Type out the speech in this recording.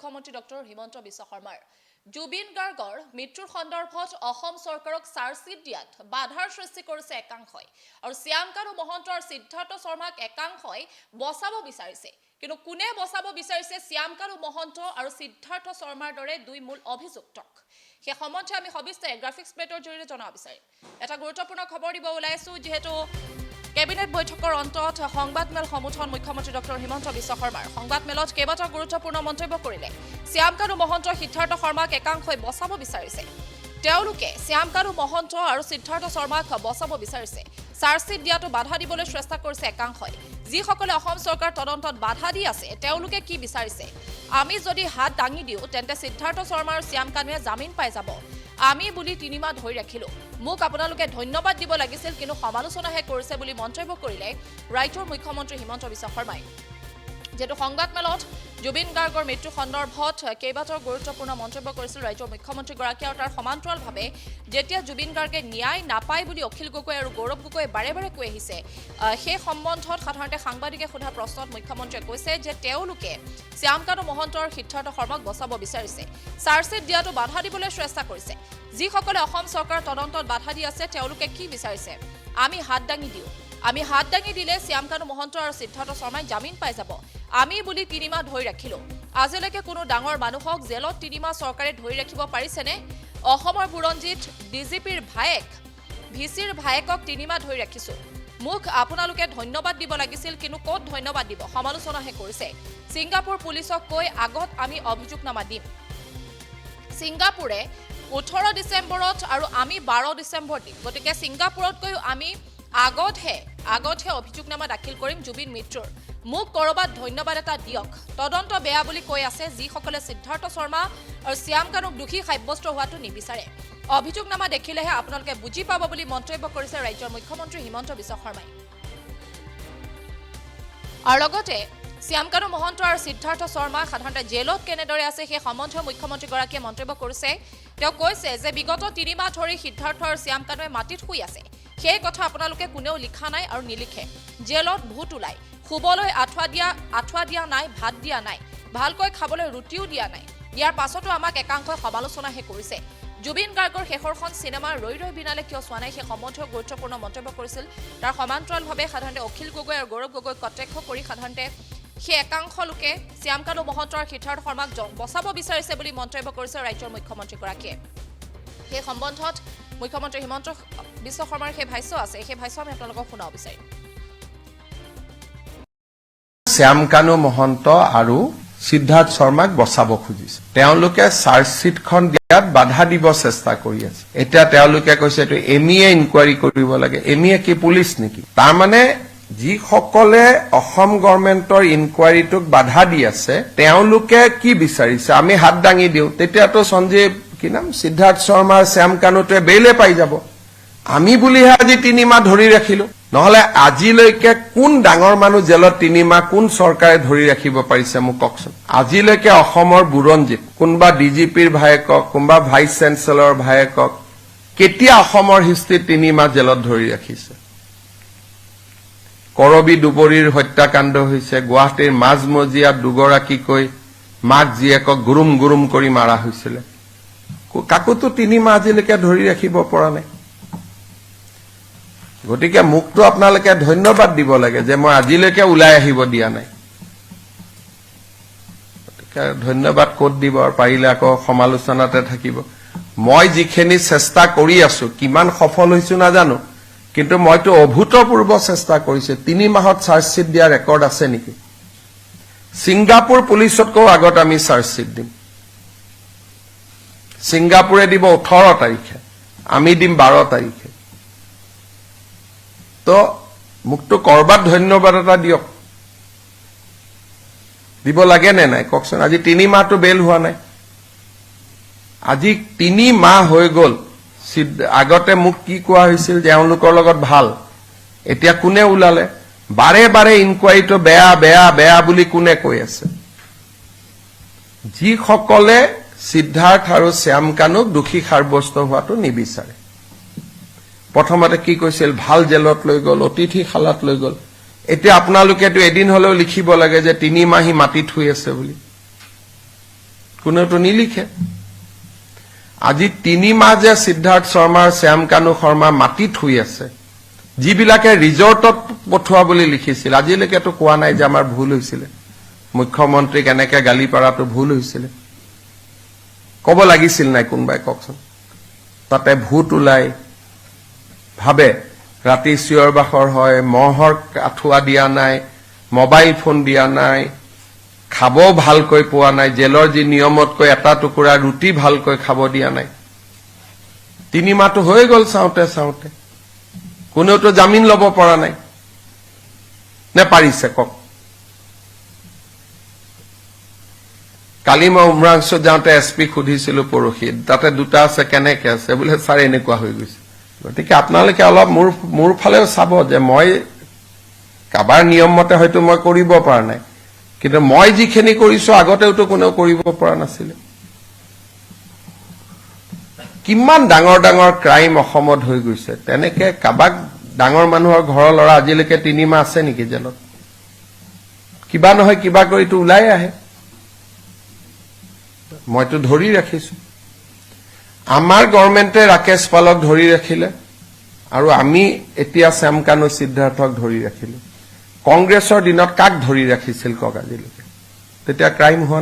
মুখ্যমন্ত্ৰী ডক্টৰ হিমন্ত বিশ্ব শৰ্মাৰ জুবিন গাৰ্গৰ মৃত্যুৰ সন্দৰ্ভত অসম চৰকাৰক চাৰ্জশ্বিট দিয়াত বাধাৰ সৃষ্টি কৰিছে একাংশই আৰু শ্যাম কানু মহন্ত আৰু সিদ্ধাৰ্থ শৰ্মাক একাংশই বচাব বিচাৰিছে কিন্তু কোনে বচাব বিচাৰিছে শ্যাম কানু মহন্ত আৰু সিদ্ধাৰ্থ শৰ্মাৰ দৰে দুই মূল অভিযুক্তক সেই সম্বন্ধে আমি সবিস্তাৰে গ্ৰাফিক্স প্লেটৰ জৰিয়তে জনাব বিচাৰিম এটা গুৰুত্বপূৰ্ণ খবৰ দিব ওলাইছো যেহেতু কেবিনেট বৈঠকৰ অন্তত সংবাদমেল সম্বোধন মুখ্যমন্ত্ৰী ডক্টৰ হিমন্ত বিশ্ব শৰ্মাৰ সংবাদমেলত কেইবাটাও গুৰুত্বপূৰ্ণ মন্তব্য কৰিলে শ্যাম কানু মহন্ত সিদ্ধাৰ্থ শৰ্মাক একাংশই বচাব বিচাৰিছে তেওঁলোকে শ্যাম কানু মহন্ত আৰু সিদ্ধাৰ্থ শৰ্মাক বচাব বিচাৰিছে চাৰ্জশ্বিট দিয়াটো বাধা দিবলৈ চেষ্টা কৰিছে একাংশই যিসকলে অসম চৰকাৰ তদন্তত বাধা দি আছে তেওঁলোকে কি বিচাৰিছে আমি যদি হাত দাঙি দিওঁ তেন্তে সিদ্ধাৰ্থ শৰ্মা আৰু শ্যাম কানুৱে জামিন পাই যাব আমি বুলি 3 মাহ ধৰি ৰাখিলো মোক আপোনালোকে ধন্যবাদ দিব লাগিছিল কিন্তু সমালোচনাহে কৰিছে বুলি মন্তব্য কৰিলে ৰাজ্যৰ মুখ্যমন্ত্ৰী হিমন্ত বিশ্ব শৰ্মাই যেটো সংবাদমেলত জুবিন গাৰ্গৰ মৃত্যু সন্দৰ্ভত কেইবাটাও গুৰুত্বপূৰ্ণ মন্তব্য কৰিছিল ৰাজ্যৰ মুখ্যমন্ত্ৰী গৰাকী আৰু তাৰ সমান্তৰালভাৱে যেতিয়া জুবিন গাৰ্গে ন্যায় নাপায় বুলি অখিল গগৈ আৰু গৌৰৱ গগৈ বাৰে বাৰে কৈ আহিছে সেই সম্বন্ধত সাধাৰণতে সাংবাদিকে সোধা প্ৰশ্নত মুখ্যমন্ত্ৰীয়ে কৈছে যে তেওঁলোকে শ্যাম কানু মহন্ত আৰু সিদ্ধাৰ্থ শৰ্মাক বচাব বিচাৰিছে চাৰ্জশ্বিট দিয়াটো বাধা দিবলৈ চেষ্টা কৰিছে যিসকলে অসম চৰকাৰ তদন্তত বাধা দি আছে তেওঁলোকে কি বিচাৰিছে আমি হাত দাঙি দিলে শ্যাম কানু মহন্ত আৰু সিদ্ধাৰ্থ শৰ্মাই জামিন পাই যাব আমি বুলি 3 মাহ ধৰি ৰাখিলো আজিলৈকে কোনো ডাঙৰ মানুহক জেলত 3 মাহ চৰকাৰে ধৰি ৰাখিব পাৰিছেনে অসমৰ বুৰঞ্জীত ডিজিপিৰ ভায়েক ভিচিৰ ভায়েকক 3 মাহ ধৰি ৰাখিছো মোক আপোনালোকে ধন্যবাদ দিব লাগিছিল কিন্তু ক'ত ধন্যবাদ দিব সমালোচনাহে কৰিছে সিংগাপুৰ পুলিচক কৈ আগত আমি অভিযোগনামা দিম সিংগাপুৰে 18 ডিসেম্বৰত আৰু আমি 12 ডিসেম্বৰ দিম গতিকে সিংগাপুৰতকৈ আমি আগতহে অভিযোগনামা দাখিল কৰিম জুবিন মৃত্যুৰ মোক কৰবাত ধন্যবাদ এটা দিয়ক তদন্ত বেয়া বুলি কৈ আছে যিসকলে সিদ্ধাৰ্থ শৰ্মা আৰু শ্যাম কানুক দুখী সাব্যস্ত হোৱাটো নিবিচাৰে অভিযোগনামা দেখিলেহে আপোনালোকে বুজি পাব বুলি মন্তব্য কৰিছে ৰাজ্যৰ মুখ্যমন্ত্ৰী হিমন্ত বিশ্ব শৰ্মাই আৰু লগতে শ্যাম কানু মহন্ত আৰু সিদ্ধাৰ্থ শৰ্মা সাধাৰণতে জেলত কেনেদৰে আছে সেই সম্বন্ধীয় মুখ্যমন্ত্ৰী গৰাকীয়ে মন্তব্য কৰিছে তেওঁ কৈছে যে বিগত 3 মাহ ধৰি সিদ্ধাৰ্থ আৰু শ্যাম কানুৱে মাটিত শুই আছে সেই কথা আপোনালোকে কোনেও লিখা নাই আৰু নিলিখে জেলত ভূত ওলাই খুবলৈ আঠুৱা দিয়া নাই ভাত দিয়া নাই ভালকৈ খাবলৈ ৰুটিও দিয়া নাই ইয়াৰ পাছতো আমাক একাংশই সমালোচনাহে কৰিছে জুবিন গাৰ্গৰ শেষৰখন সিনেমা ৰৈ ৰৈ বিনালে কিয় চোৱা নাই সেই সম্বন্ধীয় গুৰুত্বপূৰ্ণ মন্তব্য কৰিছিল তাৰ সমান্তৰালভাৱে সাধাৰণতে অখিল গগৈ আৰু গৌৰৱ গগৈ কটাক্ষ কৰি সাধাৰণতে সেই একাংশ লোকে শ্যাম কানু মহন্ত আৰু সিদ্ধাৰ্থ শৰ্মাক বচাব বিচাৰিছে বুলি মন্তব্য কৰিছে ৰাজ্যৰ মুখ্যমন্ত্ৰীগৰাকীয়ে সেই সম্বন্ধত মুখ্যমন্ত্ৰী হিমন্ত বিশ্ব শৰ্মাৰ সেই ভাষ্য আছে সেই ভাষ্য আমি আপোনালোকক শুনাব বিচাৰিম শ্যাম কানু মহন্ত আৰু সিদ্ধাৰ্থ শৰ্মাক বচাব খুজিছে তেওঁলোকে চাৰ্জশ্বিটখন দিয়াত বাধা দিব চেষ্টা কৰি আছে এতিয়া তেওঁলোকে কৈছে এটো এমিয়ে ইনকুৱাৰী কৰিব লাগে এমিয়ে কি পুলিচ নেকি তাৰ মানে যিসকলে অসম গভৰ্ণমেণ্টৰ ইনকুৱাৰীটোক বাধা দি আছে তেওঁলোকে কি বিচাৰিছে আমি হাত দাঙি দিওঁ তেতিয়াতো সঞ্জীৱ কি নাম সিদ্ধাৰ্থ শৰ্মা শ্যাম কানুটোৱে বেইলে পাই যাব আমি বুলিহে আজি 3 মাহ ধৰি ৰাখিলো নহলে আজিলৈকে কোন ডাঙৰ মানুহ জেলত 3 মাহ কোন চৰকাৰে ধৰি ৰাখিব পাৰিছে মোক কওকচোন আজিলৈকে অসমৰ বুৰঞ্জীত কোনবা ডিজিপিৰ ভায়েকক কোনবা ভাইচ চেঞ্চেলৰ ভায়েকক কেতিয়া অসমৰ হিষ্ট্ৰীত 3 মাহ জেলত ধৰি ৰাখিছে কৰবি দুবৰীৰ হত্যাকাণ্ড হৈছে গুৱাহাটীৰ মাজমজিয়াত দুগৰাকীকৈ মাক জীয়েকক গুৰুম কৰি মাৰা হৈছিল কাকোতো 3 মাহ আজিলৈকে ধৰি ৰাখিব পৰা নাই গতিকে মুকটো আপোনালোকে ধন্যবাদ দিব লাগে যে মই আজিলৈকে ওলাই আহিব দিয়া নাই গতিকে ধন্যবাদ ক'ত দিব আৰু পাৰিলে আকৌ সমালোচনাতে থাকিব মই যিখিনি চেষ্টা কৰি আছো কিমান সফল হৈছো নাজানো কিন্তু মইতো অভূতপূৰ্ব চেষ্টা কৰিছে 3 মাহত চাৰ্জশ্বিট দিয়া ৰেকৰ্ড আছে নেকি সিংগাপুৰ পুলিচতকৈ আগত আমি চাৰ্জশ্বিট দিম সিংগাপুৰে দিব 18 তাৰিখে আমি দিম 12 তাৰিখে তো মুক্ত কৰবাত ধন্যবাদ এটা দিয়ক দিব লাগে নে নাই কওকচোন আজি 3 মাহটো বেল হোৱা নাই আজি 3 মাহ হৈ গল আগতে মোক কি কোৱা হৈছিল যে তেওঁলোকৰ লগত ভাল এতিয়া কোনে ওলালে বাৰে বাৰে ইনকুৱাৰীটো বেয়া বুলি কোনে কৈ আছে যিসকলে সিদ্ধাৰ্থ আৰু শ্যাম কানুক দোষী সাব্যস্ত হোৱাটো নিবিচাৰে প্ৰথমতে কি কৈছিল ভাল জেলত লৈ গল অতিথি খালাত লৈ গল এতিয়া আপোনালোকেটো এদিন হলেও লিখিব লাগে যে 3 মাহি মাটিত হৈ আছে বুলি কোনেওতো নিলিখে আজি 3 মাহ যে সিদ্ধাৰ্থ শৰ্মা শ্যাম কানু শৰ্মা মাটিত শুই আছে যিবিলাকে ৰিজৰ্টত পঠোৱা বুলি লিখিছিল আজিলৈকেতো কোৱা নাই যে আমাৰ ভুল হৈছিল মুখ্যমন্ত্ৰীক এনেকে গালি পাৰাটো ভুল হৈছিল কব লাগিছিল নাই কোনবাই ককচোন তাতে ভূত ওলাই ভাবে ৰাতি চিঞৰ বাখৰ হয় মহৰ আঠুৱা দিয়া নাই মোবাইল ফোন দিয়া নাই খাব ভালকৈ পোৱা নাই জেলৰ যি নিয়মতকৈ এটা টুকুৰা ৰুটি ভালকৈ খাব দিয়া নাই 3 মাহটো হৈ গল চাওঁতে চাওঁতে কোনেওতো জামিন লব পৰা নাই নে পাৰিছে কক কালি মই উমৰাংশু যাওঁতে এছপি সুধিছিলো পৰহি তাতে দুটা আছে কেনেকে আছে বোলে ছাৰ এনেকুৱা হৈ গৈছে গতিকে আপোনালোকে অলপ মোৰ ফালেও চাব যে মই কাবাৰ নিয়ম মতে হয়তো মই কৰিব পৰা নাই কিন্তু মই যিখিনি কৰিছো আগতেওতো কোনেও কৰিব পৰা নাছিল কিমান ডাঙৰ ডাঙৰ ক্ৰাইম অসমত হৈ গৈছে তেনেকে কাবাক ডাঙৰ মানুহৰ ঘৰৰ ল'ৰা আজিলৈকে 3 মাহ আছে নেকি জেলত কিবা নহয় কিবা কৰিটো ওলাই আহে মইতো ধৰি ৰাখিছো আমাৰ গভৰ্ণমেণ্টে ৰাকেশ পালক ধৰি ৰাখিলে আৰু আমি এতিয়া শ্যাম কানু সিদ্ধাৰ্থক ধৰি ৰাখিলো কংগ্ৰেছৰ দিনত কাক ধৰি ৰাখিছিল কক আজিলৈকে তেতিয়া ক্ৰাইম হোৱা